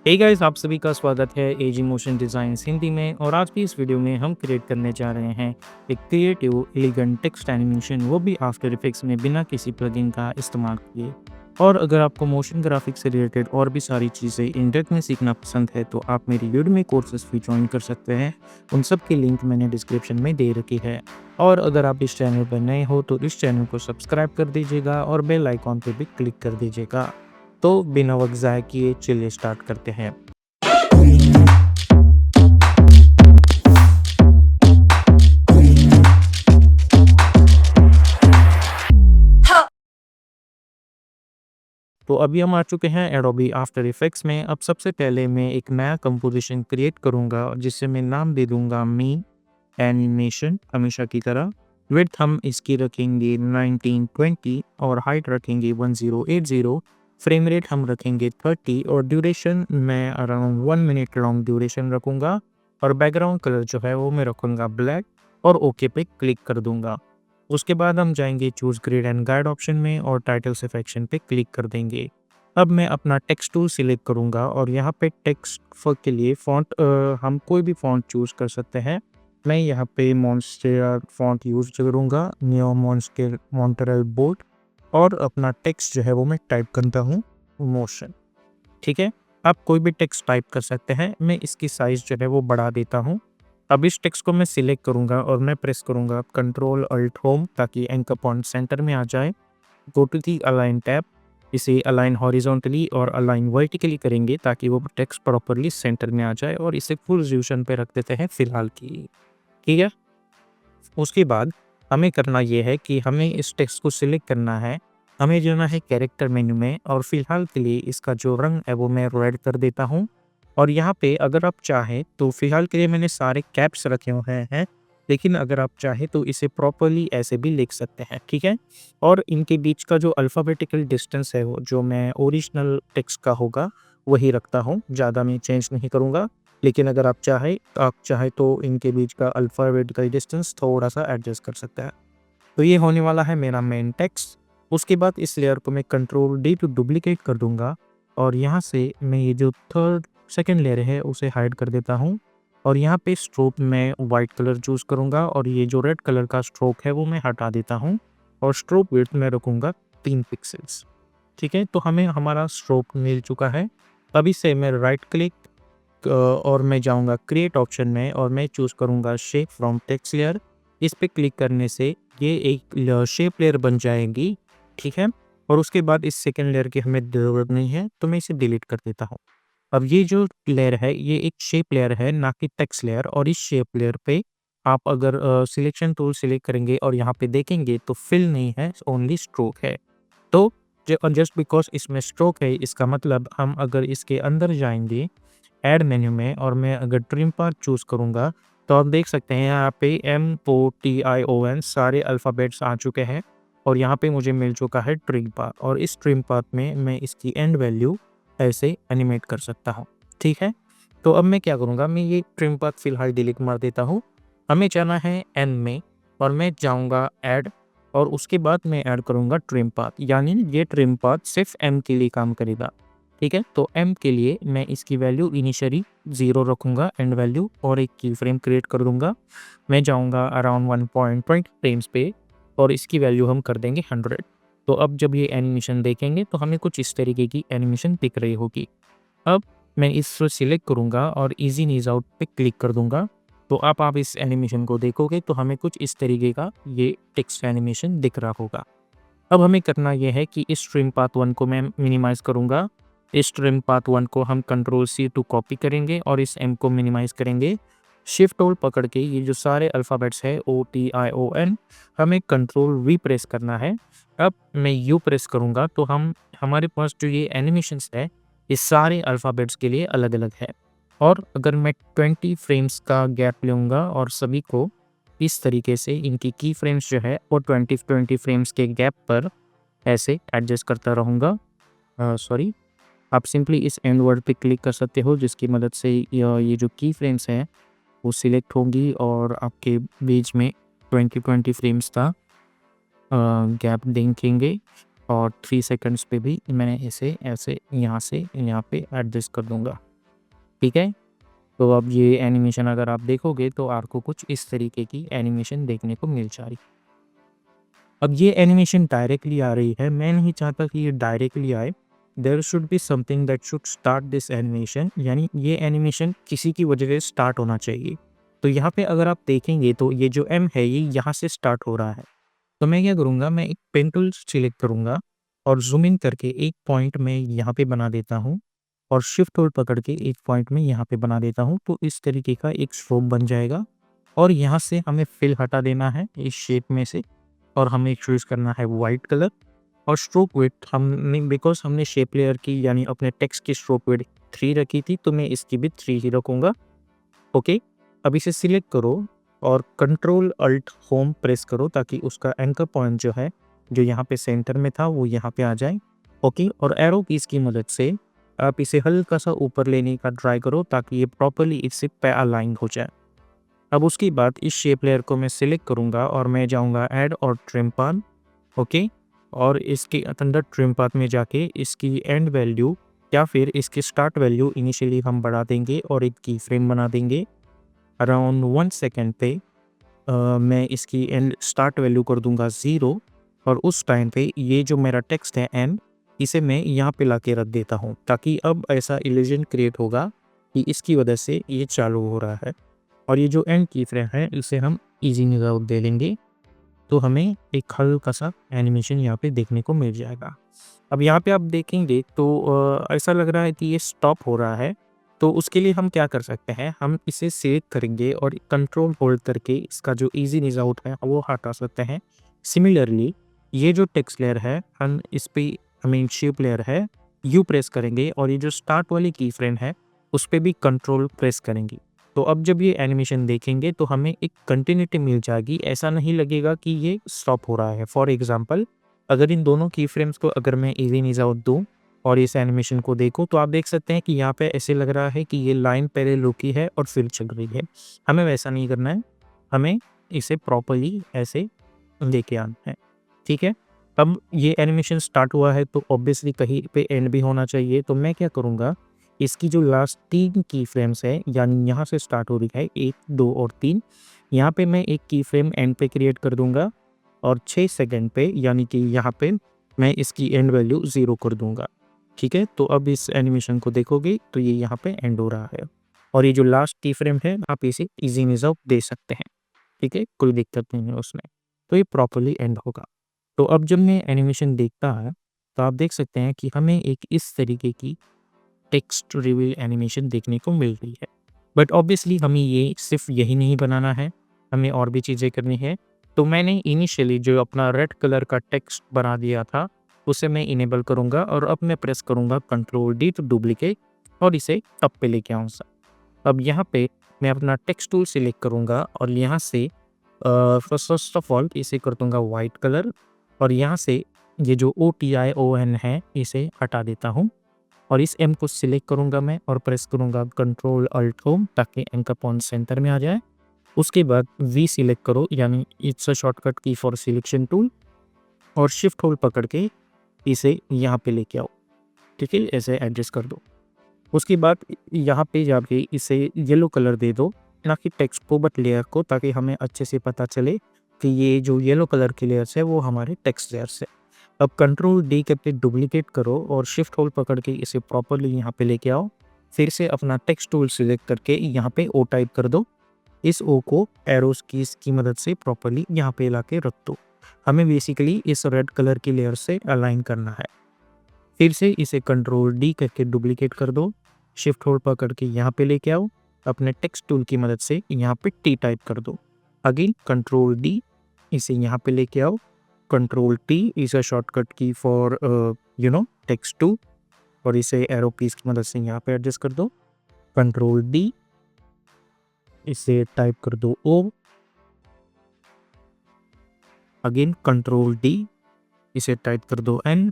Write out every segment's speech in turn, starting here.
Hey guys, आप सभी का स्वागत है एजी मोशन डिज़ाइन्स हिंदी में। और आज की इस वीडियो में हम क्रिएट करने जा रहे हैं एक क्रिएटिव एलिगेंट टेक्स्ट एनिमेशन, वो भी आफ्टर इफेक्ट्स में बिना किसी प्लगइन का इस्तेमाल किए। और अगर आपको मोशन ग्राफिक्स से रिलेटेड और भी सारी चीज़ें इन डेप्थ में सीखना पसंद है तो आप मेरी यूडेमी कोर्सेज भी ज्वाइन कर सकते हैं। उन सब की लिंक मैंने डिस्क्रिप्शन में दे रखी है। और अगर आप इस चैनल पर नए हो तो इस चैनल को सब्सक्राइब कर दीजिएगा और बेल आइकॉन पर भी क्लिक कर दीजिएगा। तो बिना वक्त ज़ाय किए चलिए स्टार्ट करते हैं। तो अभी हम आ चुके हैं एडोबी आफ्टर इफेक्ट्स में। अब सबसे पहले मैं एक नया कंपोजिशन क्रिएट करूंगा जिसे मैं नाम दे दूंगा मी एनिमेशन, हमेशा की तरह। विड्थ हम इसकी रखेंगे 1920 और हाइट रखेंगे 1080। फ्रेम रेट हम रखेंगे 30 और ड्यूरेशन मैं अराउंड 1 मिनट लॉन्ग ड्यूरेशन रखूंगा। और बैकग्राउंड कलर जो है वो मैं रखूंगा ब्लैक और ओके पे क्लिक कर दूंगा। उसके बाद हम जाएंगे choose grid and guide option में और टाइटल सेक्शन पे क्लिक कर देंगे। अब मैं अपना टेक्स्ट टूल सिलेक्ट करूंगा और यहाँ पे टेक्स्ट के लिए फ़ॉन्ट हम कोई भी फ़ॉन्ट चूज़ कर सकते हैं। मैं यहाँ पे मॉन्स्टेरा फ़ॉन्ट यूज़ करूँगा, नियो मॉन्टेरल बोल्ड। और अपना टेक्स्ट जो है वो मैं टाइप करता हूँ मोशन। ठीक है, आप कोई भी टेक्स्ट टाइप कर सकते हैं। मैं इसकी साइज़ जो है वो बढ़ा देता हूँ। अब इस टेक्स्ट को मैं सिलेक्ट करूँगा और मैं प्रेस करूँगा कंट्रोल अल्ट होम ताकि एंकर पॉइंट सेंटर में आ जाए। Go to the align tab, इसे अलाइन हॉरिजॉन्टली और अलाइन वर्टिकली करेंगे ताकि वो टेक्स्ट प्रॉपरली सेंटर में आ जाए। और इसे फुल रेज़ोल्यूशन पे रख देते हैं फ़िलहाल के लिए। ठीक है, उसके बाद हमें करना ये है कि हमें इस टेक्स्ट को सिलेक्ट करना है। हमें जाना है कैरेक्टर मेन्यू में और फ़िलहाल के लिए इसका जो रंग है वो मैं रेड कर देता हूँ। और यहाँ पे अगर आप चाहें तो फ़िलहाल के लिए मैंने सारे कैप्स रखे हुए हैं, लेकिन अगर आप चाहें तो इसे प्रॉपर्ली ऐसे भी लिख सकते हैं। ठीक है, और इनके बीच का जो अल्फ़ाबेटिकल डिस्टेंस है वो जो मैं ओरिजिनल टेक्स्ट का होगा वही रखता हूँ, ज़्यादा मैं चेंज नहीं करूँगा। लेकिन अगर आप चाहें तो इनके बीच का अल्फ़ाबेटिकल डिस्टेंस थोड़ा-सा एडजस्ट कर सकते हैं। तो ये होने वाला है मेरा मेन टेक्स्ट। उसके बाद इस लेयर को मैं कंट्रोल डी टू डुप्लीकेट कर दूँगा और यहाँ से मैं ये जो सेकंड लेयर है उसे हाइड कर देता हूँ। और यहाँ पे स्ट्रोक मैं वाइट कलर चूज़ करूँगा और ये जो रेड कलर का स्ट्रोक है वो मैं हटा देता हूँ। और स्ट्रोक विड्थ में रखूँगा 3 पिक्सेल्स। ठीक है, तो हमें हमारा स्ट्रोक मिल चुका है। अब इसे मैं राइट क्लिक और मैं जाऊँगा क्रिएट ऑप्शन में और मैं चूज़ करूँगा शेप फ्रॉम टेक्स्ट लेयर। इस पे क्लिक करने से ये एक शेप लेयर बन जाएगी। ठीक है, और उसके बाद इस सेकंड लेयर की हमें ज़रूरत नहीं है तो मैं इसे डिलीट कर देता हूँ। अब ये जो लेयर है ये एक शेप लेयर है, ना कि टेक्स्ट लेयर। और इस शेप लेयर पे आप अगर सिलेक्शन टूल सिलेक्ट करेंगे और यहाँ पे देखेंगे तो फिल नहीं है, ओनली स्ट्रोक है। तो जस्ट बिकॉज इसमें स्ट्रोक है इसका मतलब हम अगर इसके अंदर जाएंगे ऐड मेन्यू में और मैं अगर ट्रिम पाथ चूज़ करूँगा तो आप देख सकते हैं यहाँ पे MOTION सारे अल्फ़ाबेट्स आ चुके हैं। और यहाँ पे मुझे मिल चुका है ट्रिम पाथ और इस ट्रिम पाथ में मैं इसकी एंड वैल्यू ऐसे एनिमेट कर सकता हूँ। ठीक है, तो अब मैं क्या करूँगा, मैं ये ट्रिम पाथ फ़िलहाल डिलीट मार देता हूँ। हमें जाना है एन में और मैं जाऊँगा ऐड और उसके बाद मैं ऐड करूँगा ट्रिम पाथ, यानी ये ट्रिम पाथ सिर्फ एम के लिए काम करेगा। ठीक है, तो एम के लिए मैं इसकी वैल्यू इनिशियली 0 रखूँगा एंड वैल्यू और एक की फ्रेम क्रिएट कर दूँगा। मैं जाऊँगा अराउंड 1.20 फ्रेम्स पे और इसकी वैल्यू हम कर देंगे 100। तो अब जब ये एनिमेशन देखेंगे तो हमें कुछ इस तरीके की एनिमेशन दिख रही होगी। अब मैं इसको सिलेक्ट करूँगा और ईज़ी ईज़ आउट पे क्लिक कर दूँगा। तो आप इस एनिमेशन को देखोगे तो हमें कुछ इस तरीके का ये टेक्स्ट एनिमेशन दिख रहा होगा। अब हमें करना ये है कि इस ट्रिम पाथ 1 को मैं मिनिमाइज़ करूँगा। इस ट्रिम पाथ 1 को हम कंट्रोल C टू कॉपी करेंगे और इस M को मिनिमाइज़ करेंगे। शिफ्ट टूल पकड़ के ये जो सारे अल्फ़ाबेट्स है OTION हमें कंट्रोल V प्रेस करना है। अब मैं U प्रेस करूँगा तो हमारे पास जो ये एनिमेशंस है ये सारे अल्फ़ाबेट्स के लिए अलग-अलग है। और अगर मैं 20 फ्रेम्स का गैप लूँगा और सभी को इस तरीके से इनकी की फ्रेम्स जो है वो 20-20 फ्रेम्स के गैप पर ऐसे एडजस्ट करता रहूँगा। सॉरी, आप सिंपली इस एंड वर्ड पे क्लिक कर सकते हो जिसकी मदद से ये जो की फ्रेम्स हैं वो सिलेक्ट होंगी और आपके बीच में 20-20 फ्रेम्स का गैप देखेंगे। और 3 सेकंड्स पे भी मैं इसे ऐसे यहाँ से यहाँ पे एडजस्ट कर दूँगा। ठीक है? तो अब ये एनिमेशन अगर आप देखोगे तो आपको कुछ इस तरीके की एनिमेशन देखने को मिल जा रही। अब ये एनिमेशन डायरेक्टली आ रही है, मैं नहीं चाहता कि ये डायरेक्टली आए। There should be something that should start this animation, यानी ये एनिमेशन किसी की वजह से स्टार्ट होना चाहिए। तो यहाँ पे अगर आप देखेंगे तो ये जो एम है ये यहाँ से स्टार्ट हो रहा है। तो मैं क्या करूँगा, मैं एक पेन टूल सिलेक्ट करूँगा और ज़ूम इन करके एक पॉइंट मैं यहाँ पे बना देता हूँ और शिफ्ट होल्ड पकड़ के एक पॉइंट में यहाँ पे बना देता हूँ। तो इस तरीके का एक स्ट्रोक बन जाएगा और यहाँ से हमें फिल हटा देना है इस शेप में से और हमें चूज़ करना है वाइट कलर। और स्ट्रोक विड्थ हमने, बिकॉज़ हमने शेप लेयर की यानी अपने टेक्स्ट की स्ट्रोक विड्थ 3 रखी थी, तो मैं इसकी भी 3 ही रखूँगा। ओके, अब इसे सिलेक्ट करो और कंट्रोल अल्ट होम प्रेस करो ताकि उसका एंकर पॉइंट जो है, जो यहाँ पे सेंटर में था, वो यहाँ पे आ जाए। ओके, और एरो कीज़ की मदद से आप इसे हल्का-सा ऊपर लेने का ट्राई करो ताकि ये प्रॉपर्ली इससे पे अलाइन हो जाए। अब उसके बाद इस शेप लेयर को मैं सिलेक्ट करूँगा और मैं जाऊँगा ऐड और ट्रिम पाथ। ओके, और इसके अंदर ट्रिम पाथ में जाके इसकी एंड वैल्यू या फिर इसकी स्टार्ट वैल्यू इनिशियली हम बढ़ा देंगे और एक की फ्रेम बना देंगे अराउंड 1 सेकंड पे। मैं इसकी एंड स्टार्ट वैल्यू कर दूंगा 0 और उस टाइम पे ये जो मेरा टेक्स्ट है एंड, इसे मैं यहाँ पे लाके रख देता हूँ ताकि अब ऐसा इल्यूजन क्रिएट होगा कि इसकी वजह से ये चालू हो रहा है। और ये जो एंड की फ्रेम है इसे हम इजी निगाह दे लेंगे तो हमें एक हल्का सा एनिमेशन यहाँ पे देखने को मिल जाएगा। अब यहाँ पे आप देखेंगे तो ऐसा लग रहा है कि ये स्टॉप हो रहा है। तो उसके लिए हम क्या कर सकते हैं, हम इसे सेलेक्ट करेंगे और कंट्रोल होल्ड करके इसका जो इजी निज आउट है वो हटा सकते हैं। सिमिलरली ये जो टेक्स्ट लेयर है हम इस पे, आई मीन शेप लेयर है, यू प्रेस करेंगे और ये जो स्टार्ट वाली की फ्रेम है उस पर भी कंट्रोल प्रेस करेंगे। तो अब जब ये एनिमेशन देखेंगे तो हमें एक कंटिन्यूटी मिल जाएगी, ऐसा नहीं लगेगा कि ये स्टॉप हो रहा है। फॉर एग्जांपल अगर इन दोनों की फ्रेम्स को अगर मैं इजी निज आउट दूँ और इस एनिमेशन को देखूँ तो आप देख सकते हैं कि यहाँ पे ऐसे लग रहा है कि ये लाइन पहले रुकी है और फिर चल रही है। हमें वैसा नहीं करना है, हमें इसे प्रॉपर्ली ऐसे लेके आना है। ठीक है, अब ये एनिमेशन स्टार्ट हुआ है तो ऑब्वियसली कहीं पे एंड भी होना चाहिए। तो मैं क्या करूँगा, इसकी जो लास्ट 3 की फ्रेम्स है यानी यहाँ से स्टार्ट हो रही है 1, 2 और 3, यहाँ पे मैं एक की फ्रेम एंड पे क्रिएट कर दूंगा और 6 सेकंड पे यानी कि यहाँ पे मैं इसकी एंड वैल्यू 0 कर दूंगा। ठीक है, तो अब इस एनिमेशन को देखोगे तो ये यहाँ पे एंड हो रहा है और ये जो लास्ट की फ्रेम है आप इसे इजी निज़ाव दे सकते हैं। ठीक है, कोई दिक्कत नहीं है उसमें, तो ये प्रॉपर्ली एंड होगा। तो अब जब मैं एनिमेशन देखता है तो आप देख सकते हैं कि हमें एक इस तरीके की टेक्स्ट रिवील एनिमेशन देखने को मिल रही है। बट ऑब्वियसली हमें ये सिर्फ यही नहीं बनाना है, हमें और भी चीज़ें करनी है। तो मैंने इनिशियली जो अपना रेड कलर का टेक्स्ट बना दिया था उसे मैं इनेबल करूँगा और अब मैं प्रेस करूँगा कंट्रोल डी टू डुप्लीकेट और इसे अब पे लेके आऊँगा। अब यहाँ पे मैं अपना टेक्स्ट टूल सिलेक्ट करूँगा और यहाँ से फर्स्ट ऑफ ऑल इसे कर दूँगा वाइट कलर और यहाँ से ये जो OTION है इसे हटा देता हूँ और इस एम को सिलेक्ट करूँगा मैं और प्रेस करूँगा कंट्रोल अल्ट होम ताकि एंकर पॉइंट सेंटर में आ जाए। उसके बाद वी सिलेक्ट करो यानी इट्स अ शॉर्टकट की फॉर सिलेक्शन टूल और शिफ्ट होल्ड पकड़ के इसे यहाँ पे लेके आओ। ठीक है, ऐसे एडजस्ट कर दो। उसके बाद यहाँ पे जाके इसे येलो कलर दे दो, ना कि टेक्स्ट को बट लेयर को, ताकि हमें अच्छे से पता चले कि ये जो येलो कलर के लेयर्स है वो हमारे टेक्स्ट लेयर्स है। अब कंट्रोल डी करके डुप्लीकेट करो और शिफ्ट होल्ड पकड़ के इसे प्रॉपर्ली यहाँ पे लेके आओ। फिर से अपना टेक्स्ट टूल सिलेक्ट करके यहाँ पे ओ टाइप कर दो। इस ओ को एरोस कीज की मदद से प्रॉपर्ली यहाँ पे ला के रख दो। हमें बेसिकली इस रेड कलर की लेयर से अलाइन करना है। फिर से इसे कंट्रोल डी करके डुप्लीकेट कर दो, शिफ्ट होल्ड पकड़ के यहाँ पे लेके आओ, अपने टेक्स्ट टूल की मदद से यहाँ पे टी टाइप कर दो। अगेन कंट्रोल डी, इसे यहाँ पे लेके आओ, control T is a shortcut की फॉर टेक्स्ट टू और इसे एरो कीज की मदद से यहाँ पे एडजस्ट कर दो। कंट्रोल डी, इसे टाइप कर दो ओ, अगेन कंट्रोल डी, इसे टाइप कर दो एन,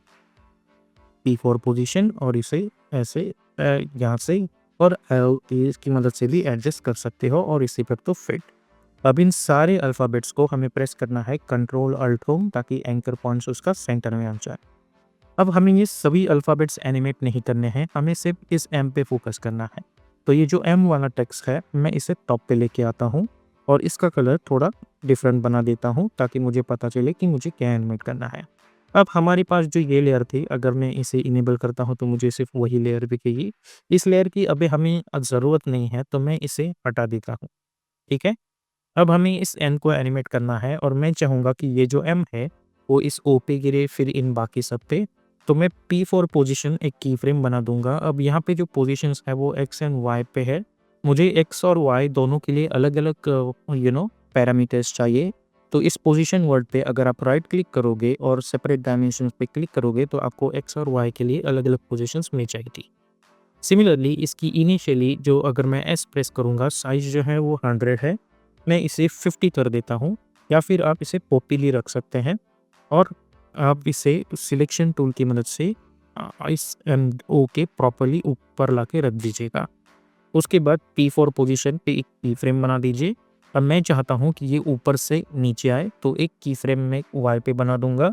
P4 पोजीशन और इसे ऐसे यहाँ से और इसकी मदद से भी एडजस्ट कर सकते हो और इसी पर तो फिट। अब इन सारे अल्फ़ाबेट्स को हमें प्रेस करना है कंट्रोल अल्ट होम ताकि एंकर पॉइंट्स उसका सेंटर में आ जाए। अब हमें ये सभी अल्फ़ाबेट्स एनिमेट नहीं करने हैं, हमें सिर्फ इस एम पे फोकस करना है। तो ये जो एम वाला टेक्स्ट है मैं इसे टॉप पे लेके आता हूँ और इसका कलर थोड़ा डिफरेंट बना देता हूँ ताकि मुझे पता चले कि मुझे क्या एनिमेट करना है। अब हमारे पास जो ये लेयर थी, अगर मैं इसे इनेबल करता हूँ तो मुझे सिर्फ वही लेयर दिखेगी। इस लेयर की अभी हमें ज़रूरत नहीं है तो मैं इसे हटा देता हूँ। ठीक है? अब हमें इस एन को एनिमेट करना है और मैं चाहूँगा कि ये जो एम है वो इस ओ पे गिरे, फिर इन बाकी सब पे। तो मैं पी फॉर पोजीशन एक की फ्रेम बना दूंगा। अब यहाँ पे जो पोजीशंस है वो एक्स एंड वाई पे है। मुझे एक्स और वाई दोनों के लिए अलग अलग पैरामीटर्स चाहिए। तो इस पोजीशन वर्ड पे अगर आप राइट क्लिक करोगे और सेपरेट डायमेंशन पे क्लिक करोगे तो आपको एक्स और वाई के लिए अलग अलग पोजिशंस मिल जाएगी। सिमिलरली इसकी इनिशियली जो अगर मैं एस प्रेस करूँगा, साइज़ जो है वो 100 है, मैं इसे 50 कर देता हूँ या फिर आप इसे पॉपीली रख सकते हैं और आप इसे सिलेक्शन टूल की मदद से इस एंड ओ के प्रॉपर्ली ऊपर लाके रख दीजिएगा। उसके बाद पी फॉर पोजीशन पे एक की फ्रेम बना दीजिए। अब मैं चाहता हूँ कि ये ऊपर से नीचे आए तो एक की फ्रेम मैं वाई पे बना दूंगा।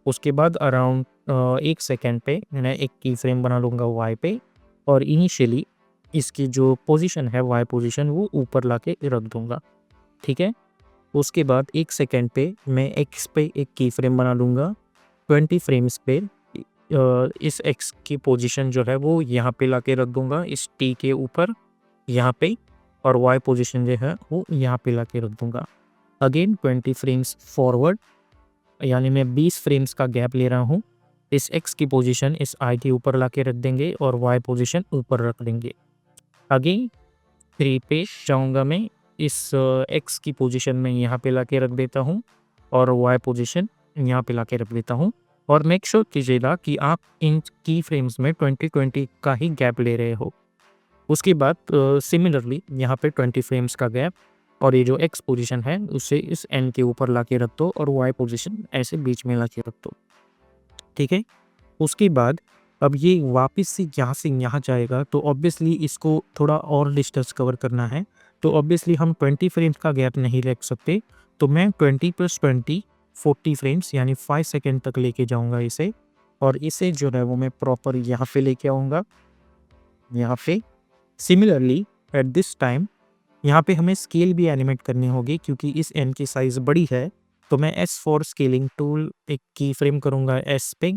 उसके बाद अराउंड 1 सेकंड पे मैं एक की फ्रेम बना लूँगा वाई पे और इनिशियली इसकी जो पोजीशन है वाई पोजीशन वो ऊपर लाके रख दूँगा। ठीक है? उसके बाद 1 सेकंड पे मैं एक्स पे एक की फ्रेम बना लूँगा। 20 फ्रेम्स पे इस एक्स की पोजीशन जो है वो यहाँ पे लाके रख दूँगा इस टी के ऊपर, यहाँ पे, और वाई पोजीशन जो है वो यहाँ पे लाके रख दूँगा। अगेन 20 फ्रेम्स फॉरवर्ड, यानी मैं 20 फ्रेम्स का गैप ले रहा हूँ। इस एक्स की पोजीशन इस आई के ऊपर लाके रख देंगे और वाई पोजीशन ऊपर रख देंगे। अगेन 3 पे जाऊँगा मैं, इस एक्स की पोजीशन में यहाँ पे लाके रख देता हूँ और वाई पोजीशन यहाँ पे लाके रख देता हूँ और मेक श्योर कीजिएगा कि आप इन की फ्रेम्स में 20-20 का ही गैप ले रहे हो। उसके बाद सिमिलरली यहाँ पे 20 फ्रेम्स का गैप और ये जो एक्स पोजीशन है उसे इस एन के ऊपर लाके रख दो और वाई पोजीशन ऐसे बीच में लाके रख दो। ठीक है? उसके बाद अब ये वापस से यहाँ जाएगा तो ऑब्वियसली इसको थोड़ा और डिस्टेंस कवर करना है। तो ऑब्वियसली हम 20 फ्रेम्स का गैप नहीं रख सकते। तो मैं 20 + 20 40 फ्रेम्स यानी 5 सेकंड तक लेके जाऊँगा इसे और इसे जो है वो मैं प्रॉपर यहाँ पे लेके आऊँगा, यहाँ पे। सिमिलरली एट दिस टाइम यहाँ पे हमें स्केल भी एनिमेट करनी होगी क्योंकि इस एन की साइज़ बड़ी है। तो मैं एस फॉर स्केलिंग टूल एक की फ्रेम करूँगा एस पे,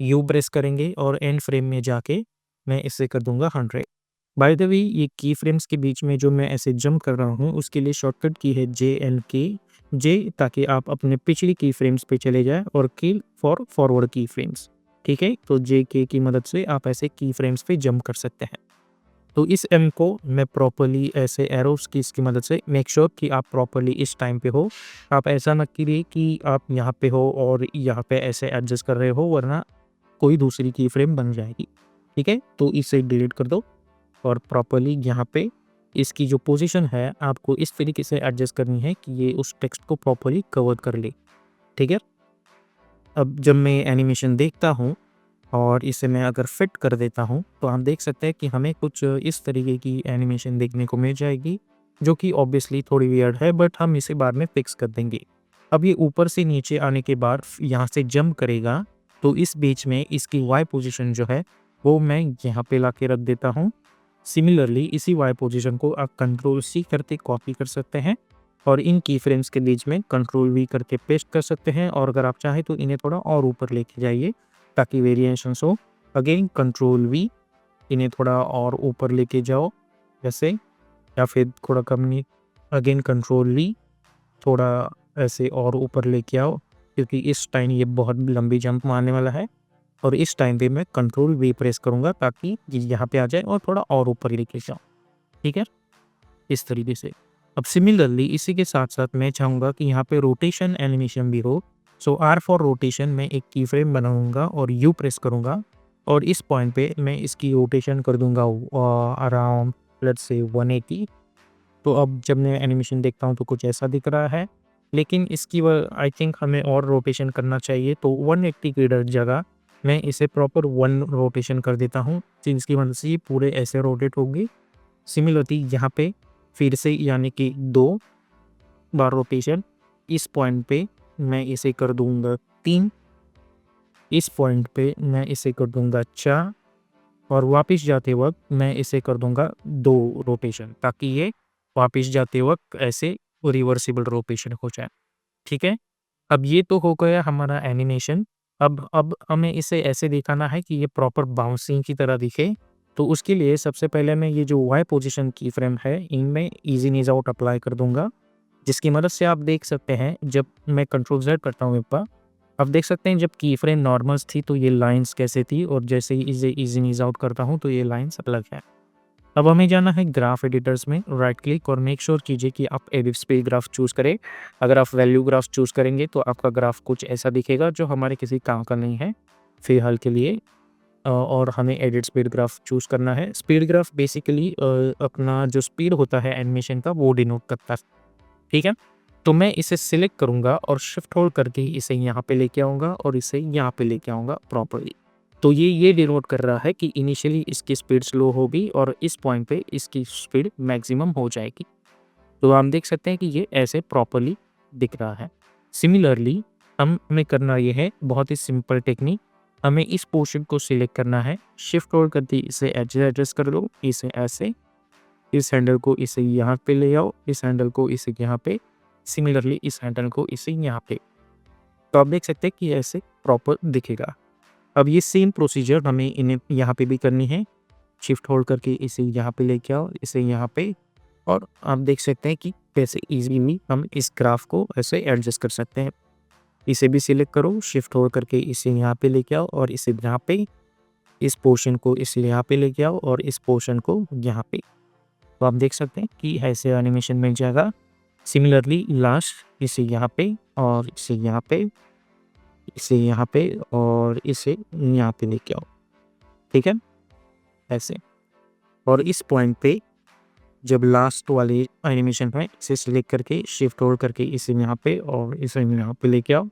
यू प्रेस करेंगे और एंड फ्रेम में जाके मैं इसे कर दूंगा 100। बाय द वे ये की फ्रेम्स के बीच में जो मैं ऐसे जंप कर रहा हूँ उसके लिए शॉर्टकट की है जे एंड के, जे ताकि आप अपने पिछली की फ्रेम्स पे चले जाए और की फॉर फॉरवर्ड की फ्रेम्स। ठीक है? तो जे के की मदद से आप ऐसे की फ्रेम्स पे जंप कर सकते हैं। तो इस एम को मैं प्रॉपर्ली ऐसे एरोस की इसकी मदद से मेक श्योर कि आप प्रॉपर्ली इस टाइम पे हो। आप ऐसा मत करिए कि आप यहाँ पे हो और यहाँ पे ऐसे एडजस्ट कर रहे हो, वरना कोई दूसरी की फ्रेम बन जाएगी। ठीक है? तो इसे डिलीट कर दो और प्रॉपर्ली यहाँ पे इसकी जो पोजीशन है आपको इस तरीके से एडजस्ट करनी है कि ये उस टेक्स्ट को प्रॉपर्ली कवर कर ले। ठीक है? अब जब मैं एनिमेशन देखता हूँ और इसे मैं अगर फिट कर देता हूँ तो हम देख सकते हैं कि हमें कुछ इस तरीके की एनिमेशन देखने को मिल जाएगी, जो कि ऑब्वियसली थोड़ी वियर्ड है बट हम इसे बाद में फिक्स कर देंगे। अब ये ऊपर से नीचे आने के बाद यहाँ से जंप करेगा तो इस बीच में इसकी वाई पोजीशन जो है वो मैं यहाँ पे ला के रख देता हूँ। सिमिलरली इसी वाई पोजीशन को आप कंट्रोल सी करके कॉपी कर सकते हैं और इन की फ्रेम्स के बीच में कंट्रोल वी करके पेस्ट कर सकते हैं और अगर आप चाहें तो इन्हें थोड़ा और ऊपर लेके जाइए ताकि वेरिएशंस हो। अगेन कंट्रोल वी, इन्हें थोड़ा और ऊपर लेके जाओ ऐसे, या फिर थोड़ा कम नहीं, अगेन कंट्रोल वी, थोड़ा ऐसे और ऊपर लेके आओ क्योंकि इस टाइम ये बहुत लंबी जंप मारने वाला है और इस टाइम पे मैं कंट्रोल वी प्रेस करूँगा ताकि ये यहाँ पे आ जाए और थोड़ा और ऊपर ही लेके जाओ। ठीक है? इस तरीके से। अब सिमिलरली इसी के साथ साथ मैं चाहूँगा कि यहाँ पे रोटेशन एनिमेशन भी हो। सो आर फॉर रोटेशन में एक की फ्रेम बनाऊँगा और यू प्रेस करूँगा और इस पॉइंट पे मैं इसकी रोटेशन कर दूँगा अराउंड लेट्स से 180। तो अब जब मैं एनिमेशन देखता हूँ तो कुछ ऐसा दिख रहा है, लेकिन इसकी आई थिंक हमें और रोटेशन करना चाहिए। तो 180 की जगह मैं इसे प्रॉपर 1 रोटेशन कर देता हूँ, जिसकी मदद से ये पूरे ऐसे रोटेट होगी। सिमिलरली यहाँ पे फिर से यानी कि 2 बार रोटेशन, इस पॉइंट पे मैं इसे कर दूंगा 3, इस पॉइंट पे मैं इसे कर दूंगा 4 और वापस जाते वक़्त मैं इसे कर दूँगा 2 रोटेशन, ताकि ये वापस जाते वक़्त ऐसे रिवर्सिबल रोटेशन हो जाए, ठीक है? अब ये तो हो गया हमारा एनिमेशन। अब हमें इसे ऐसे दिखाना है कि ये प्रॉपर बाउंसिंग की तरह दिखे, तो उसके लिए सबसे पहले मैं ये जो वाई पोज़ीशन की फ्रेम है, इनमें ईज़ इन ईज़ आउट अप्लाई कर दूँगा, जिसकी मदद से आप देख सकते हैं जब मैं कंट्रोल ज़ेड करता हूँ एक बार, आप देख सकते हैं जब की फ्रेम नॉर्मल्स थी तो ये लाइन्स कैसे थी और जैसे ही इसे ईज़ इन ईज़ आउट करता हूँ तो ये लाइन्स अलग है। अब हमें जाना है ग्राफ एडिटर्स में, राइट क्लिक और मेक श्योर कीजिए कि आप एडिट स्पीड ग्राफ चूज़ करें। अगर आप वैल्यू ग्राफ चूज़ करेंगे तो आपका ग्राफ कुछ ऐसा दिखेगा जो हमारे किसी काम का नहीं है फ़िलहाल के लिए। और हमें एडिट स्पीड ग्राफ चूज़ करना है। स्पीड ग्राफ बेसिकली अपना जो स्पीड होता है एनिमेशन का वो डिनोट करता है, ठीक है? तो मैं इसे सिलेक्ट करूँगा और शिफ्ट होल्ड करके इसे यहाँ पे लेके आऊँगा और इसे यहाँ पे लेके आऊँगा प्रॉपर्ली। तो ये डिनोट कर रहा है कि इनिशियली इसकी स्पीड स्लो होगी और इस पॉइंट पे इसकी स्पीड मैक्सिमम हो जाएगी। तो हम देख सकते हैं कि ये ऐसे प्रॉपर्ली दिख रहा है। सिमिलरली हमें करना ये है बहुत ही सिंपल टेक्निक, हमें इस पोर्शन को सिलेक्ट करना है, शिफ्ट होल्ड करके इसे एडजस्ट कर लो, इसे ऐसे, इस हैंडल को इसे यहाँ पे ले आओ, इस हैंडल को इसे यहाँ पे, सिमिलरली इस हैंडल को इसे यहाँ पे। तो आप देख सकते हैं कि ऐसे प्रॉपर दिखेगा। अब ये सेम प्रोसीजर हमें इन्हें यहाँ पे भी करनी है। शिफ्ट होल्ड करके इसे यहाँ पे लेके आओ, इसे यहाँ पे, और आप देख सकते हैं कि कैसे ईज़िली हम इस ग्राफ को ऐसे एडजस्ट कर सकते हैं। इसे भी सिलेक्ट करो, शिफ्ट होल्ड करके इसे यहाँ पे लेके आओ और इसे यहाँ पे, इस पोर्शन को इसे यहाँ पे लेके आओ और इस पोर्शन को यहाँ पे। तो आप देख सकते हैं कि ऐसे एनिमेशन मिल जाएगा। सिमिलरली लास्ट इसे यहाँ पे और इसे यहाँ पे, इसे यहाँ पे और इसे यहाँ पे लेके आओ, ठीक है? ऐसे। और इस पॉइंट पे जब लास्ट वाली एनिमेशन है इसे सिलेक्ट करके शिफ्ट होल्ड करके इसे यहाँ पे और इसे यहाँ पे लेके आओ।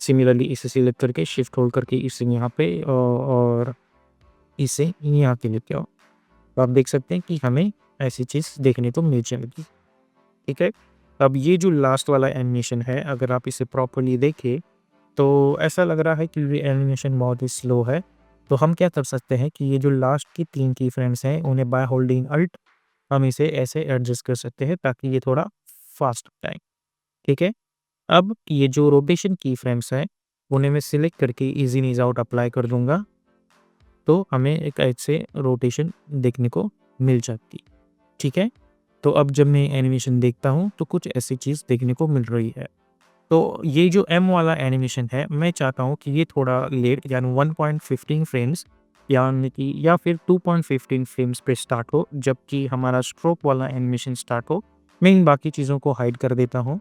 सिमिलरली इसे सिलेक्ट करके शिफ्ट होल्ड करके इसे यहाँ पे और इसे यहाँ पे लेके आओ। तो आप देख सकते हैं कि हमें ऐसी चीज़ देखने को मिल जाएगी, ठीक है? अब ये जो लास्ट वाला एनिमेशन है अगर आप इसे प्रॉपर्ली देखें तो ऐसा लग रहा है कि ये एनिमेशन बहुत ही स्लो है। तो हम क्या कर सकते हैं कि ये जो लास्ट की 3 की फ्रेम्स हैं उन्हें बाय होल्डिंग अल्ट हम इसे ऐसे एडजस्ट कर सकते हैं ताकि ये थोड़ा फास्ट हो जाए, ठीक है? अब ये जो रोटेशन की फ्रेम्स हैं उन्हें मैं सिलेक्ट करके ईज़ इन ईज़ आउट अप्लाई कर दूँगा, तो हमें एक ऐसे रोटेशन देखने को मिल जाती, ठीक है? तो अब जब मैं एनिमेशन देखता हूँ तो कुछ ऐसी चीज़ देखने को मिल रही है। तो ये जो एम वाला एनिमेशन है मैं चाहता हूँ कि ये थोड़ा लेट यानी 1.15 फ्रेम्स यानी कि या फिर 2.15 फ्रेम्स पे स्टार्ट हो, जबकि हमारा स्ट्रोक वाला एनिमेशन स्टार्ट हो। मैं इन बाकी चीज़ों को हाइड कर देता हूँ,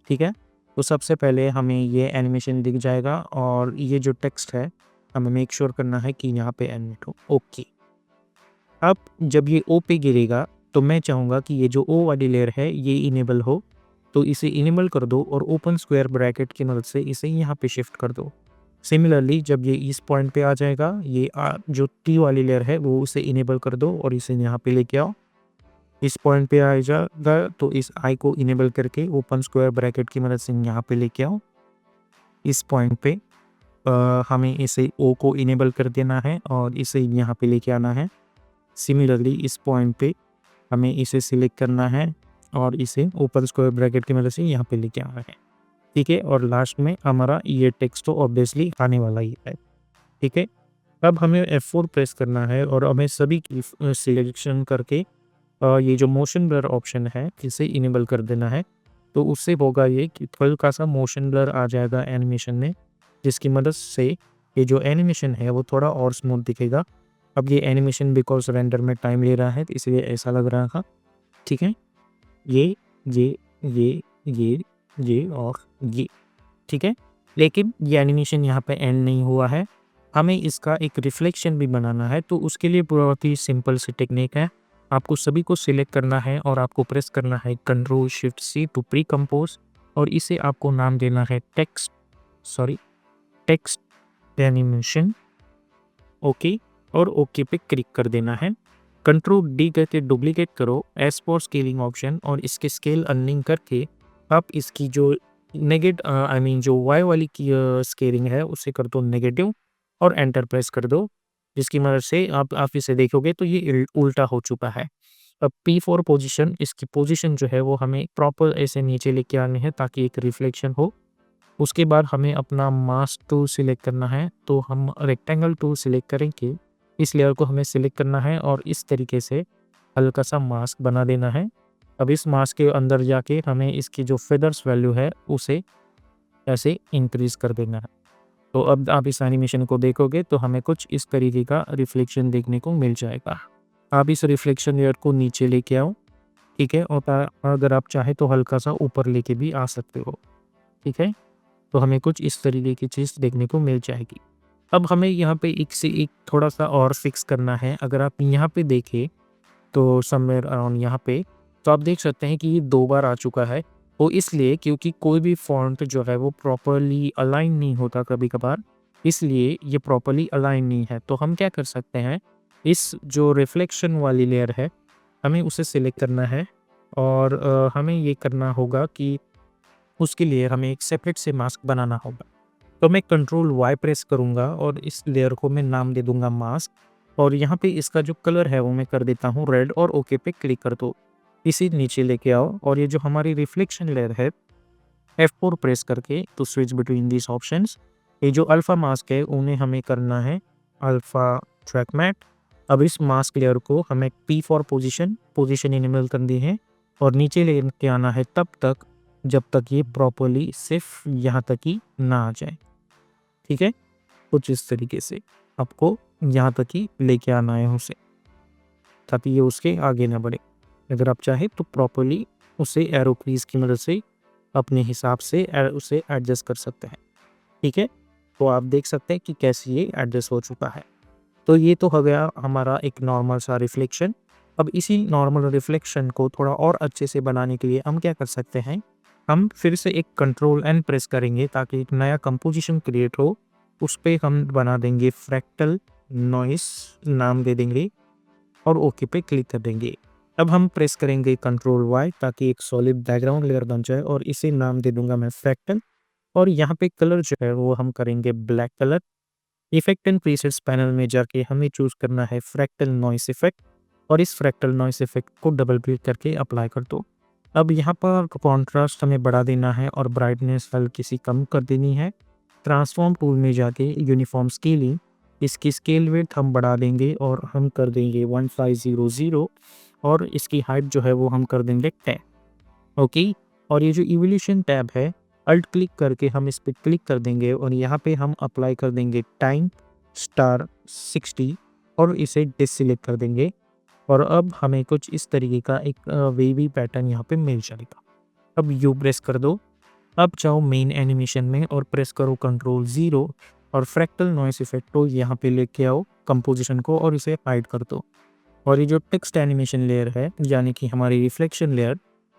ठीक है? तो सबसे पहले हमें ये एनिमेशन दिख जाएगा और ये जो टेक्स्ट है हमें मेक श्योर करना है कि यहाँ पे एनिमेट हो। ओके। अब जब ये ओ पे गिरेगा तो मैं चाहूँगा कि ये जो ओ वाली लेयर है ये इनेबल हो, तो इसे इनेबल कर दो और ओपन स्क्वायर ब्रैकेट की मदद से इसे यहाँ पे शिफ्ट कर दो। सिमिलरली जब ये इस पॉइंट पे आ जाएगा ये जो टी वाली लेयर है वो उसे इनेबल कर दो और इसे यहाँ पे लेके आओ। इस पॉइंट पे आ जाएगा तो इस आई को इनेबल करके ओपन स्क्वायर ब्रैकेट की मदद से यहाँ पे लेके आओ। इस पॉइंट पे हमें इसे ओ को इनेबल कर देना है और इसे यहाँ पे लेके आना है। सिमिलरली इस पॉइंट पे हमें इसे सिलेक्ट करना है और इसे ओपन स्क्वायर ब्रैकेट की मदद से यहाँ पे लेके आना है, ठीक है? और लास्ट में हमारा ये टेक्स्ट तो ऑब्वियसली आने वाला ही है, ठीक है? अब हमें F4 प्रेस करना है और हमें सभी की सिलेक्शन करके ये जो मोशन ब्लर ऑप्शन है इसे इनेबल कर देना है। तो उससे होगा ये कि हल्का सा मोशन ब्लर आ जाएगा एनिमेशन में, जिसकी मदद से ये जो एनिमेशन है वो थोड़ा और स्मूथ दिखेगा। अब ये एनिमेशन बिकॉज़ रेंडर में टाइम ले रहा है तो इसलिए ऐसा लग रहा था, ठीक है? ये, ये, ये, ये, ये और ये, ठीक है? लेकिन ये एनिमेशन यहाँ पे एंड नहीं हुआ है। हमें इसका एक रिफ्लेक्शन भी बनाना है, तो उसके लिए बहुत ही सिंपल सी टेक्निक है। आपको सभी को सिलेक्ट करना है और आपको प्रेस करना है control shift C to precompose और इसे आपको नाम देना है टेक्स्ट एनिमेशन, ओके, और ओके पे क्लिक कर देना है। कंट्रोल डी करके डुप्लीकेट करो एस फॉर स्केलिंग ऑप्शन और इसके स्केल अनलिंक करके आप इसकी जो जो वाई वाली की स्केलिंग है उसे कर दो नेगेटिव और एंटर प्रेस कर दो। जिसकी मदद से आप इसे देखोगे तो ये उल्टा हो चुका है। अब P4 पोजीशन, इसकी पोजीशन जो है वो हमें प्रॉपर ऐसे नीचे लेके आनी है ताकि एक रिफ्लेक्शन हो। उसके बाद हमें अपना मास्क टूल सिलेक्ट करना है, तो हम रेक्टेंगल टूल सिलेक्ट करेंगे। इस लेयर को हमें सिलेक्ट करना है और इस तरीके से हल्का सा मास्क बना देना है। अब इस मास्क के अंदर जाके हमें इसकी जो फेदर्स वैल्यू है उसे ऐसे इंक्रीज़ कर देना है। तो अब आप इस एनिमेशन को देखोगे तो हमें कुछ इस तरीके का रिफ्लेक्शन देखने को मिल जाएगा। आप इस रिफ्लेक्शन लेयर को नीचे लेके आओ, ठीक है? और अगर आप चाहे तो हल्का सा ऊपर लेके भी आ सकते हो, ठीक है? तो हमें कुछ इस तरीके की चीज़ देखने को मिल जाएगी। अब हमें यहाँ पे एक से एक थोड़ा-सा और फिक्स करना है। अगर आप यहाँ पे देखें तो समवेयर अराउंड यहाँ पे, तो आप देख सकते हैं कि ये 2 बार आ चुका है। वो इसलिए क्योंकि कोई भी फ़ॉन्ट जो है वो प्रॉपर्ली अलाइन नहीं होता कभी-कभार, इसलिए ये प्रॉपर्ली अलाइन नहीं है। तो हम क्या कर सकते हैं, इस जो रिफ्लेक्शन वाली लेयर है, हमें उसे सिलेक्ट करना है और हमें ये करना होगा कि उसके लिए हमें एक सेपरेट से मास्क बनाना होगा। तो मैं कंट्रोल वाई प्रेस करूँगा और इस लेयर को मैं नाम दे दूँगा मास्क, और यहाँ पे इसका जो कलर है वो मैं कर देता हूँ रेड और ओके पे क्लिक कर दो। इसे नीचे लेके आओ और ये जो हमारी रिफ्लेक्शन लेयर है, F4 प्रेस करके to switch between these options. ये जो अल्फ़ा मास्क है उन्हें हमें करना है अल्फ़ा ट्रैक मैट। अब इस मास्क लेयर को हमें P4 पोजीशन इनेबल करनी है और नीचे लेके आना है तब तक जब तक ये प्रॉपर्ली सिर्फ यहाँ तक ही ना आ जाए, ठीक है? कुछ इस तरीके से आपको यहाँ तक ही लेके आना है उसे, ताकि ये उसके आगे ना बढ़े। अगर आप चाहें तो प्रॉपर्ली उसे एरो कीज़ की मदद से अपने हिसाब से उसे एडजस्ट कर सकते हैं, ठीक है? तो आप देख सकते हैं कि कैसे ये एडजस्ट हो चुका है। तो ये तो हो गया हमारा एक नॉर्मल सा रिफ्लेक्शन। अब इसी नॉर्मल रिफ्लेक्शन को थोड़ा और अच्छे से बनाने के लिए हम क्या कर सकते हैं, हम फिर से एक कंट्रोल एन प्रेस करेंगे ताकि एक नया कंपोजिशन क्रिएट हो। उस पे हम बना देंगे फ्रैक्टल नॉइस, नाम दे देंगे और ओके पे क्लिक कर देंगे। अब हम प्रेस करेंगे कंट्रोल वाई ताकि एक सॉलिड बैकग्राउंड लेयर बन जाए और इसे नाम दे दूंगा मैं फ्रैक्टल, और यहाँ पे कलर जो है वो हम करेंगे black colour. Effect and presets panel में जाके हमें चूज करना है फ्रैक्टल नॉइस इफेक्ट, और इस फ्रैक्टल नॉइस इफेक्ट को डबल क्लिक करके अप्लाई कर दो। अब यहाँ पर कॉन्ट्रास्ट हमें बढ़ा देना है और ब्राइटनेस हल्की सी कम कर देनी है। ट्रांसफॉर्म टूल में जाके यूनिफॉर्म स्केलिंग, इसकी स्केल विड्थ हम बढ़ा देंगे और हम कर देंगे 1500, और इसकी हाइट जो है वो हम कर देंगे 10, ओके। और ये जो इवोल्यूशन टैब है, अल्ट क्लिक करके हम इस पे क्लिक कर देंगे और यहाँ पे हम अप्लाई कर देंगे टाइम स्टार 60 और इसे डिससिलेक्ट कर देंगे। और अब हमें कुछ इस तरीके का एक वेवी पैटर्न यहाँ पे मिल जाएगा। अब यू प्रेस कर दो। अब जाओ मेन एनिमेशन में और प्रेस करो कंट्रोल 0 और फ्रैक्टल नॉइस इफेक्ट को यहाँ पे लेके आओ कंपोजिशन को और इसे हाइड कर दो। और ये जो टेक्स्ट एनिमेशन लेयर है यानी कि हमारी reflection layer,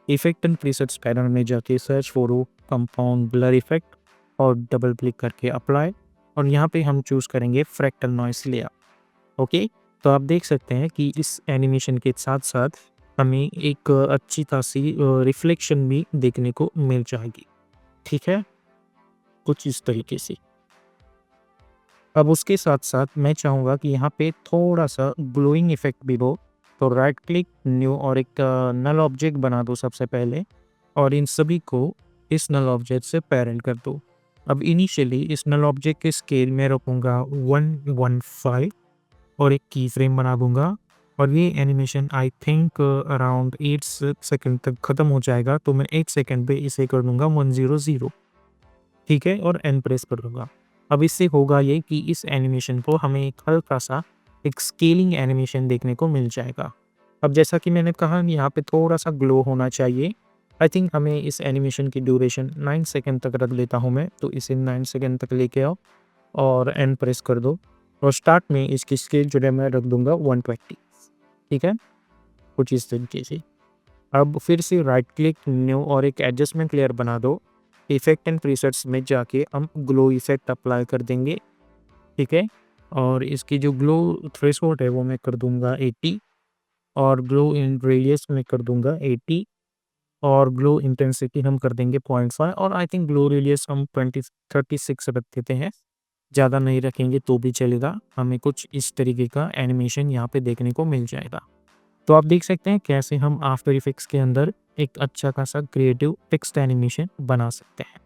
effect and presets panel में जाके search for compound blur effect और डबल क्लिक करके अप्लाई, और यहाँ पे हम चूज़ करेंगे फ्रैक्टल नॉइस लेयर, ओके। तो आप देख सकते हैं कि इस एनिमेशन के साथ साथ हमें एक अच्छी खासी रिफ्लेक्शन भी देखने को मिल जाएगी, ठीक है? कुछ इस तरीके से। अब उसके साथ-साथ मैं चाहूँगा कि यहाँ पे थोड़ा-सा ग्लोइंग इफ़ेक्ट भी हो, तो राइट क्लिक न्यू और एक नल ऑब्जेक्ट बना दो सबसे पहले, और इन सभी को इस नल ऑब्जेक्ट से पैरेंट कर दो। अब इनिशियली इस नल ऑब्जेक्ट के स्केल में रखूँगा 115 और एक की फ्रेम बना दूँगा, और ये animation I think around 8 second तक ख़त्म हो जाएगा, तो मैं 8 सेकंड पे इसे कर दूँगा 100, ठीक है? और एन प्रेस कर दूँगा। अब इससे होगा ये कि इस एनिमेशन को हमें एक हल्का-सा एक स्केलिंग एनिमेशन देखने को मिल जाएगा। अब जैसा कि मैंने कहा यहाँ पे थोड़ा-सा ग्लो होना चाहिए। आई थिंक हमें इस एनिमेशन की ड्यूरेशन 9 सेकंड तक रख लेता हूँ मैं, तो इसे 9 सेकंड तक लेके आओ और एन प्रेस कर दो, और स्टार्ट में इसकी स्केल जो है मैं रख दूँगा 120, ठीक है? कुछ इस तरीके से। अब फिर से राइट क्लिक न्यू और एक एडजस्टमेंट लेयर बना दो। इफेक्ट एंड प्रीसेट्स में जाके हम ग्लो इफेक्ट अप्लाई कर देंगे, ठीक है? और इसकी जो ग्लो थ्रेशोल्ड है वो मैं कर दूंगा 80, और ग्लो इन रेडियस में कर दूंगा 80, और ग्लो इंटेंसिटी हम कर देंगे 0.5, और आई थिंक ग्लो रेडियस हम 20 36 रख देते हैं। ज़्यादा नहीं रखेंगे तो भी चलेगा, हमें कुछ इस तरीके का एनिमेशन यहाँ पे देखने को मिल जाएगा। तो आप देख सकते हैं कैसे हम आफ्टर इफेक्ट्स के अंदर एक अच्छा खासा क्रिएटिव टेक्स्ट एनिमेशन बना सकते हैं।